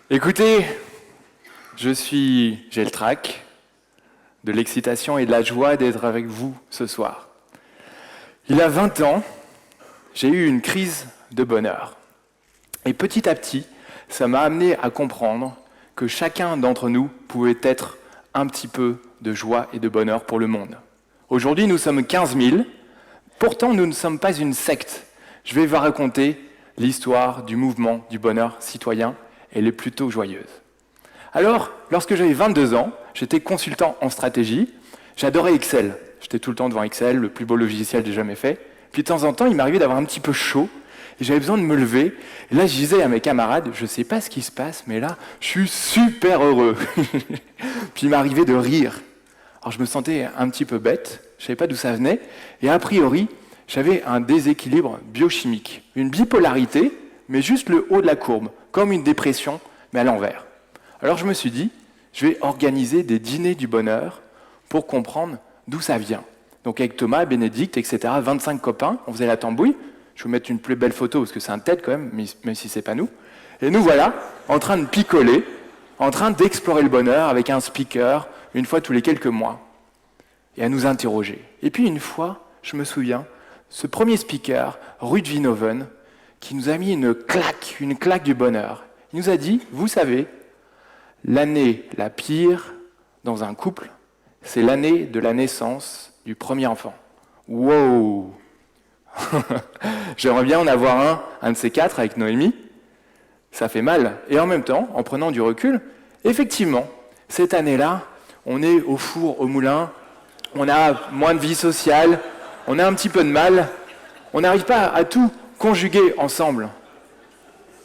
Écoutez, j'ai le trac, de l'excitation et de la joie d'être avec vous ce soir. Il y a 20 ans, j'ai eu une crise de bonheur. Et petit à petit, ça m'a amené à comprendre que chacun d'entre nous pouvait être un petit peu de joie et de bonheur pour le monde. Aujourd'hui, nous sommes 15 000, pourtant nous ne sommes pas une secte. Je vais vous raconter l'histoire du mouvement du bonheur citoyen. Elle est plutôt joyeuse. Alors, lorsque j'avais 22 ans, j'étais consultant en stratégie, j'adorais Excel. J'étais tout le temps devant Excel, le plus beau logiciel que j'ai jamais fait. Puis de temps en temps, il m'arrivait d'avoir un petit peu chaud, et j'avais besoin de me lever. Et là, je disais à mes camarades, je ne sais pas ce qui se passe, mais là, je suis super heureux. Puis il m'arrivait de rire. Alors je me sentais un petit peu bête, je ne savais pas d'où ça venait, et a priori, j'avais un déséquilibre biochimique, une bipolarité, mais juste le haut de la courbe, comme une dépression, mais à l'envers. Alors je me suis dit, je vais organiser des dîners du bonheur pour comprendre d'où ça vient. Donc avec Thomas, Bénédicte, etc., 25 copains, on faisait la tambouille. Je vais vous mettre une plus belle photo, parce que c'est un TED quand même, même si c'est pas nous. Et nous voilà, en train de picoler, en train d'explorer le bonheur avec un speaker, une fois tous les quelques mois, et à nous interroger. Et puis une fois, je me souviens, ce premier speaker, Ruud Veenhoven, qui nous a mis une claque du bonheur. Il nous a dit, vous savez, l'année la pire dans un couple, c'est l'année de la naissance du premier enfant. Wow. J'aimerais bien en avoir un de ces quatre avec Noémie. Ça fait mal. Et en même temps, en prenant du recul, effectivement, cette année-là, on est au four, au moulin, on a moins de vie sociale, on a un petit peu de mal, on n'arrive pas à tout conjuguer ensemble.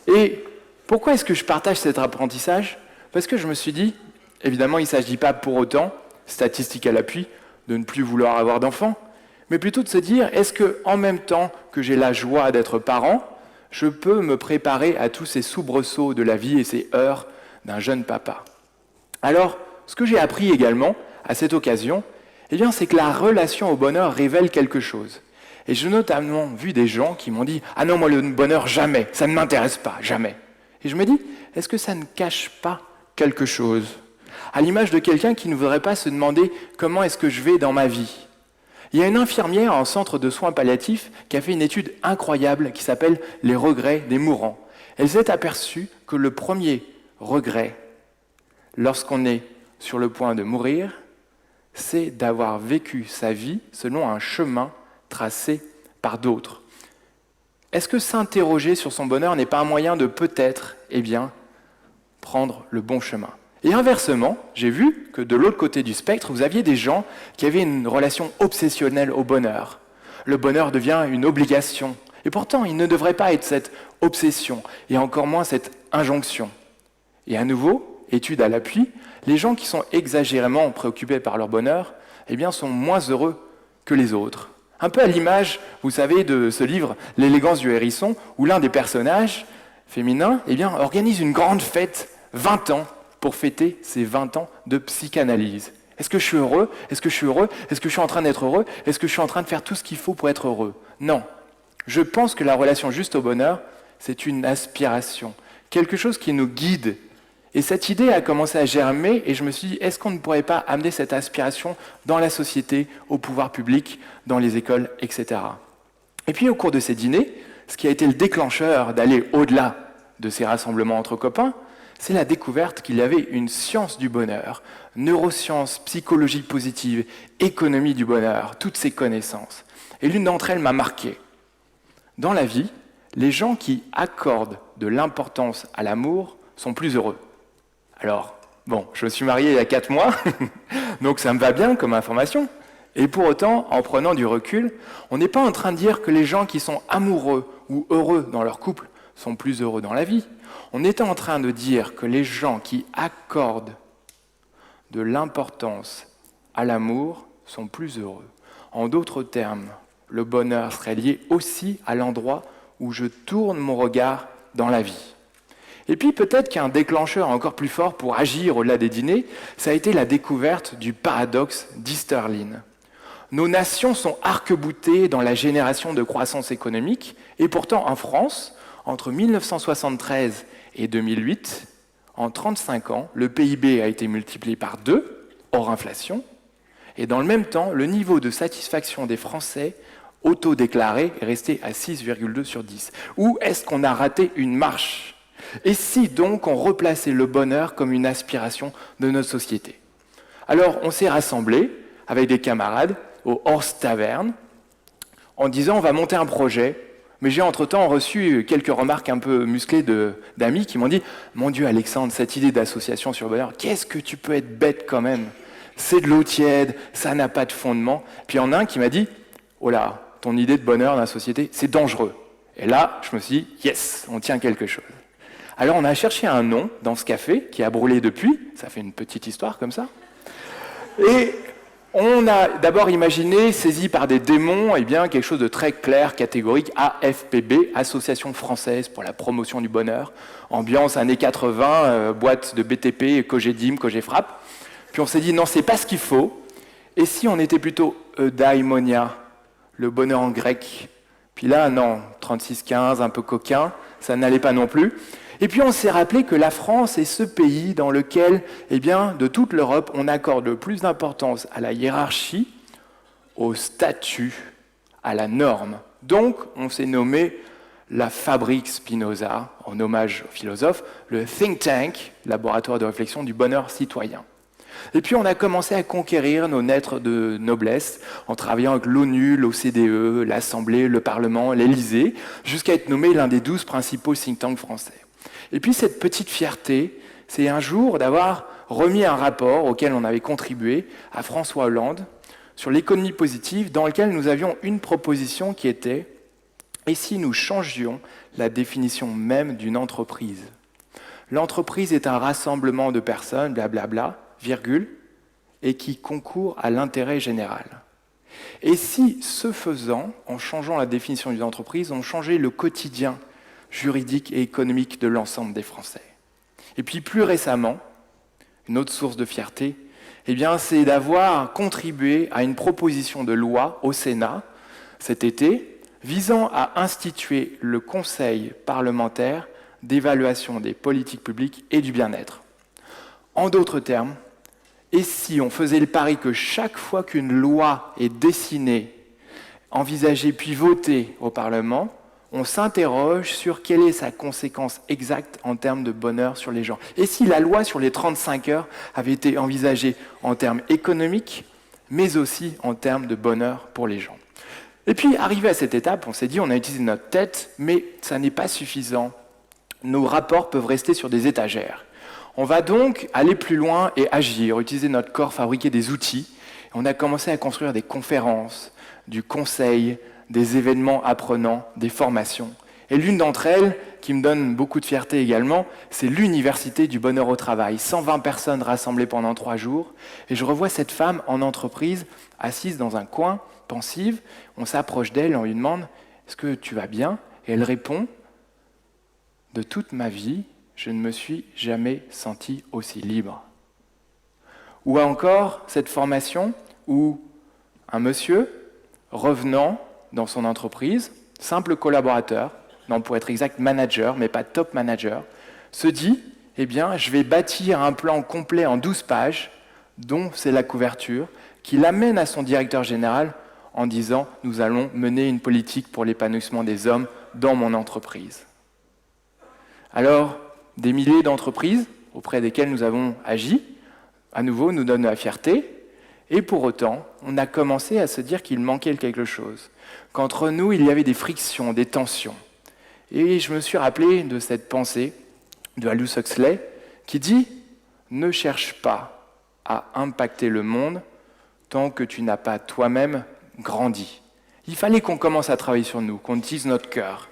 Et pourquoi est-ce que je partage cet apprentissage ? Parce que je me suis dit, évidemment, il ne s'agit pas pour autant, statistique à l'appui, de ne plus vouloir avoir d'enfants, mais plutôt de se dire, est-ce qu'en même temps que j'ai la joie d'être parent, je peux me préparer à tous ces soubresauts de la vie et ces heures d'un jeune papa ? Alors, ce que j'ai appris également à cette occasion, eh bien, c'est que la relation au bonheur révèle quelque chose. Et j'ai notamment vu des gens qui m'ont dit « Ah non, moi le bonheur, jamais, ça ne m'intéresse pas, jamais ». Et je me dis, est-ce que ça ne cache pas quelque chose ? À l'image de quelqu'un qui ne voudrait pas se demander « Comment est-ce que je vais dans ma vie ?» Il y a une infirmière en centre de soins palliatifs qui a fait une étude incroyable qui s'appelle « Les regrets des mourants ». Elle s'est aperçue que le premier regret, lorsqu'on est sur le point de mourir, c'est d'avoir vécu sa vie selon un chemin tracé par d'autres. Est-ce que s'interroger sur son bonheur n'est pas un moyen de peut-être, prendre le bon chemin ? Et inversement, j'ai vu que de l'autre côté du spectre, vous aviez des gens qui avaient une relation obsessionnelle au bonheur. Le bonheur devient une obligation. Et pourtant, il ne devrait pas être cette obsession, et encore moins cette injonction. Et à nouveau, étude à l'appui, les gens qui sont exagérément préoccupés par leur bonheur, sont moins heureux que les autres. Un peu à l'image, vous savez, de ce livre « L'élégance du hérisson », où l'un des personnages féminins organise une grande fête, 20 ans, pour fêter ses 20 ans de psychanalyse. Est-ce que je suis heureux ? Est-ce que je suis heureux ? Est-ce que je suis en train d'être heureux ? Est-ce que je suis en train de faire tout ce qu'il faut pour être heureux ? Non. Je pense que la relation juste au bonheur, c'est une aspiration, quelque chose qui nous guide. Et cette idée a commencé à germer, et je me suis dit, est-ce qu'on ne pourrait pas amener cette aspiration dans la société, au pouvoir public, dans les écoles, etc. Et puis au cours de ces dîners, ce qui a été le déclencheur d'aller au-delà de ces rassemblements entre copains, c'est la découverte qu'il y avait une science du bonheur, neurosciences, psychologie positive, économie du bonheur, toutes ces connaissances. Et l'une d'entre elles m'a marqué. Dans la vie, les gens qui accordent de l'importance à l'amour sont plus heureux. Alors, je me suis marié il y a 4 mois, donc ça me va bien comme information. Et pour autant, en prenant du recul, on n'est pas en train de dire que les gens qui sont amoureux ou heureux dans leur couple sont plus heureux dans la vie. On est en train de dire que les gens qui accordent de l'importance à l'amour sont plus heureux. En d'autres termes, le bonheur serait lié aussi à l'endroit où je tourne mon regard dans la vie. Et puis peut-être qu'un déclencheur encore plus fort pour agir au-delà des dîners, ça a été la découverte du paradoxe d'Easterlin. Nos nations sont arc-boutées dans la génération de croissance économique, et pourtant en France, entre 1973 et 2008, En 35 ans, le PIB a été multiplié par 2, hors inflation, et dans le même temps, le niveau de satisfaction des Français autodéclarés est resté à 6,2 sur 10. Où est-ce qu'on a raté une marche? Et si donc on replaçait le bonheur comme une aspiration de notre société? Alors on s'est rassemblés avec des camarades au Horst Taverne en disant on va monter un projet. Mais j'ai entre-temps reçu quelques remarques un peu musclées d'amis qui m'ont dit « Mon Dieu Alexandre, cette idée d'association sur le bonheur, qu'est-ce que tu peux être bête quand même? C'est de l'eau tiède, ça n'a pas de fondement. » Puis il y en a un qui m'a dit « Oh là, ton idée de bonheur dans la société, c'est dangereux. » Et là, je me suis dit « Yes, on tient quelque chose. » Alors on a cherché un nom dans ce café qui a brûlé depuis, ça fait une petite histoire comme ça. Et on a d'abord imaginé, saisi par des démons, eh bien, quelque chose de très clair, catégorique, AFPB, Association française pour la promotion du bonheur, ambiance années 80, boîte de BTP, Cogedim, Cogefrap. Puis on s'est dit, non, c'est pas ce qu'il faut. Et si on était plutôt eudaimonia, le bonheur en grec? Puis là, non, 36-15, un peu coquin, ça n'allait pas non plus. Et puis on s'est rappelé que la France est ce pays dans lequel, eh bien, de toute l'Europe, on accorde le plus d'importance à la hiérarchie, au statut, à la norme. Donc, on s'est nommé la Fabrique Spinoza, en hommage au philosophe, le think tank, laboratoire de réflexion du bonheur citoyen. Et puis on a commencé à conquérir nos lettres de noblesse en travaillant avec l'ONU, l'OCDE, l'Assemblée, le Parlement, l'Élysée, jusqu'à être nommé l'un des 12 principaux think tanks français. Et puis cette petite fierté, c'est un jour d'avoir remis un rapport auquel on avait contribué à François Hollande sur l'économie positive, dans lequel nous avions une proposition qui était « Et si nous changions la définition même d'une entreprise ?» L'entreprise est un rassemblement de personnes, blablabla, virgule, et qui concourt à l'intérêt général. Et si, ce faisant, en changeant la définition d'une entreprise, on changeait le quotidien juridique et économique de l'ensemble des Français? Et puis plus récemment, une autre source de fierté, eh bien, c'est d'avoir contribué à une proposition de loi au Sénat cet été visant à instituer le Conseil parlementaire d'évaluation des politiques publiques et du bien-être. En d'autres termes, et si on faisait le pari que chaque fois qu'une loi est dessinée, envisagée puis votée au Parlement, on s'interroge sur quelle est sa conséquence exacte en termes de bonheur sur les gens. Et si la loi sur les 35 heures avait été envisagée en termes économiques, mais aussi en termes de bonheur pour les gens. Et puis, arrivé à cette étape, on s'est dit, on a utilisé notre tête, mais ça n'est pas suffisant. Nos rapports peuvent rester sur des étagères. On va donc aller plus loin et agir, utiliser notre corps, fabriquer des outils. On a commencé à construire des conférences, du conseil, des événements apprenants, des formations. Et l'une d'entre elles, qui me donne beaucoup de fierté également, c'est l'Université du bonheur au travail. 120 personnes rassemblées pendant 3 jours. Et je revois cette femme en entreprise, assise dans un coin, pensive. On s'approche d'elle et on lui demande « Est-ce que tu vas bien ?» Et elle répond « De toute ma vie, je ne me suis jamais sentie aussi libre. » Ou encore cette formation où un monsieur, revenant dans son entreprise, simple collaborateur, non pour être exact manager, mais pas top manager, se dit, eh bien, je vais bâtir un plan complet en 12 pages, dont c'est la couverture, qui l'amène à son directeur général en disant, nous allons mener une politique pour l'épanouissement des hommes dans mon entreprise. Alors, des milliers d'entreprises auprès desquelles nous avons agi, à nouveau, nous donnent la fierté, et pour autant, on a commencé à se dire qu'il manquait quelque chose, qu'entre nous, il y avait des frictions, des tensions. Et je me suis rappelé de cette pensée de Aldous Huxley qui dit « Ne cherche pas à impacter le monde tant que tu n'as pas toi-même grandi. » Il fallait qu'on commence à travailler sur nous, qu'on utilise notre cœur.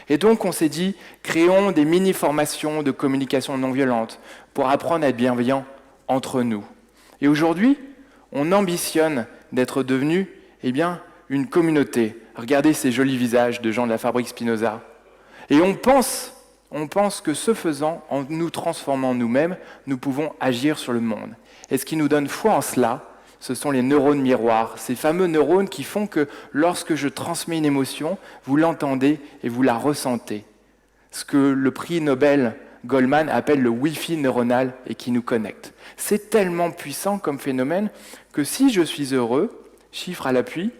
Et donc on s'est dit « Créons des mini-formations de communication non violente pour apprendre à être bienveillants entre nous. » Et aujourd'hui, on ambitionne d'être devenu une communauté. Regardez ces jolis visages de gens de la Fabrique Spinoza. Et on pense que ce faisant, en nous transformant nous-mêmes, nous pouvons agir sur le monde. Et ce qui nous donne foi en cela, ce sont les neurones miroirs, ces fameux neurones qui font que lorsque je transmets une émotion, vous l'entendez et vous la ressentez. Ce que le prix Nobel Goldman appelle le Wi-Fi neuronal et qui nous connecte. C'est tellement puissant comme phénomène que si je suis heureux, chiffre à l'appui,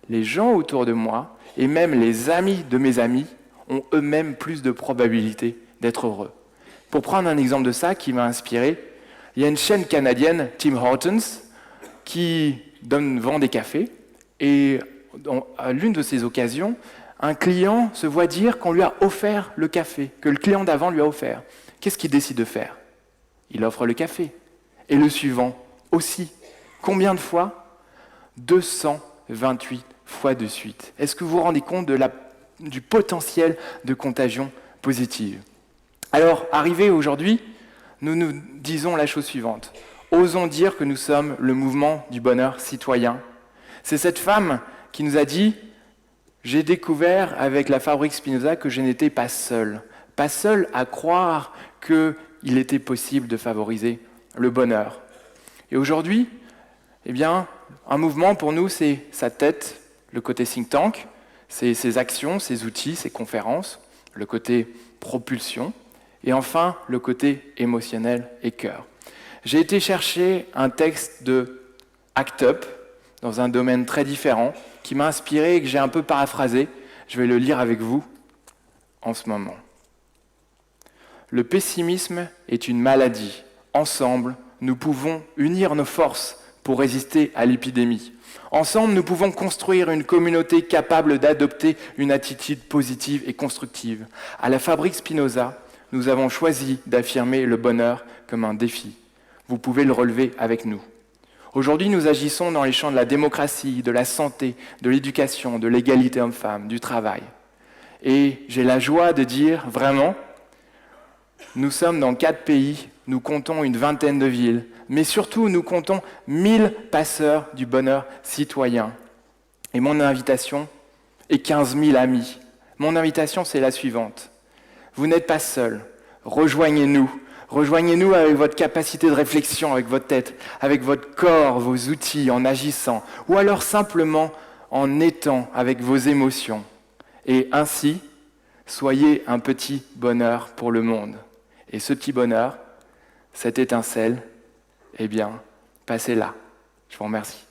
les gens autour de moi et même les amis de mes amis ont eux-mêmes plus de probabilité d'être heureux. Pour prendre un exemple de ça qui m'a inspiré, il y a une chaîne canadienne, Tim Hortons, qui vend des cafés et à l'une de ces occasions, un client se voit dire qu'on lui a offert le café, que le client d'avant lui a offert. Qu'est-ce qu'il décide de faire? Il offre le café. Et le suivant aussi. Combien de fois? 228 fois de suite. Est-ce que vous vous rendez compte du potentiel de contagion positive? Alors, arrivé aujourd'hui, nous nous disons la chose suivante. Osons dire que nous sommes le mouvement du bonheur citoyen. C'est cette femme qui nous a dit « J'ai découvert avec la Fabrique Spinoza que je n'étais pas seul à croire qu'il était possible de favoriser le bonheur. » Et aujourd'hui, eh bien, un mouvement pour nous, c'est sa tête, le côté think tank, c'est ses actions, ses outils, ses conférences, le côté propulsion, et enfin le côté émotionnel et cœur. J'ai été chercher un texte de Act Up, dans un domaine très différent, qui m'a inspiré et que j'ai un peu paraphrasé. Je vais le lire avec vous en ce moment. Le pessimisme est une maladie. Ensemble, nous pouvons unir nos forces pour résister à l'épidémie. Ensemble, nous pouvons construire une communauté capable d'adopter une attitude positive et constructive. À la Fabrique Spinoza, nous avons choisi d'affirmer le bonheur comme un défi. Vous pouvez le relever avec nous. Aujourd'hui, nous agissons dans les champs de la démocratie, de la santé, de l'éducation, de l'égalité homme-femme, du travail. Et j'ai la joie de dire, vraiment, nous sommes dans 4 pays, nous comptons une vingtaine de villes, mais surtout nous comptons 1000 passeurs du bonheur citoyen. Et mon invitation est 15 000 amis. Mon invitation, c'est la suivante. Vous n'êtes pas seuls, rejoignez-nous. Rejoignez-nous avec votre capacité de réflexion, avec votre tête, avec votre corps, vos outils, en agissant, ou alors simplement en étant avec vos émotions. Et ainsi, soyez un petit bonheur pour le monde. Et ce petit bonheur, cette étincelle, eh bien, passez-la. Je vous remercie.